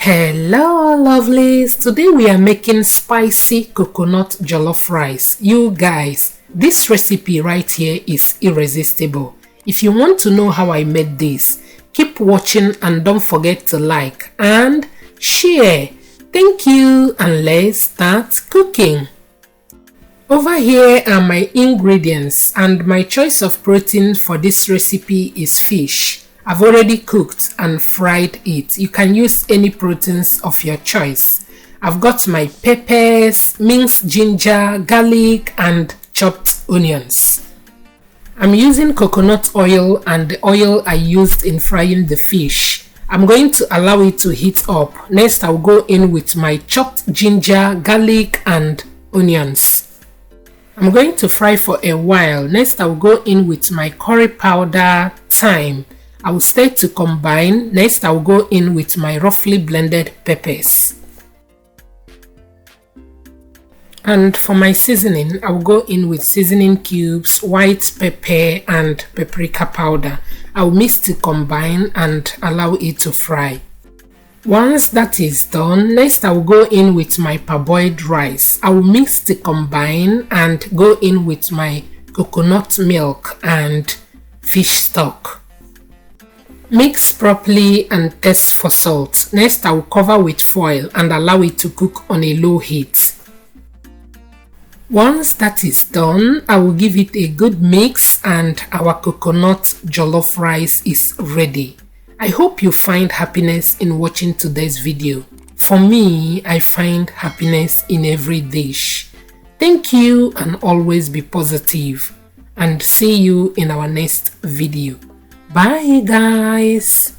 Hello lovelies, today we are making spicy coconut jollof rice. You guys, this recipe right here is irresistible. If you want to know how I made this, keep watching and don't forget to like and share. Thank you, and let's start cooking. Over here are my ingredients, and my choice of protein for this recipe is fish. I've already cooked and fried it. You can use any proteins of your choice. I've got my peppers, minced ginger, garlic, and chopped onions. I'm using coconut oil and the oil I used in frying the fish. I'm going to allow it to heat up. Next, I'll go in with my chopped ginger, garlic, and onions. I'm going to fry for a while. Next, I'll go in with my curry powder, thyme. I will stir to combine. Next, I will go in with my roughly blended peppers. And for my seasoning, I will go in with seasoning cubes, white pepper, and paprika powder. I will mix to combine and allow it to fry. Once that is done, next I will go in with my parboiled rice. I will mix to combine and go in with my coconut milk and fish stock. Mix properly and taste for salt. Next, I will cover with foil and allow it to cook on a low heat. Once that is done, I will give it a good mix and our coconut jollof rice is ready. I hope you find happiness in watching today's video. For me, I find happiness in every dish. Thank you and always be positive. And see you in our next video. Bye guys.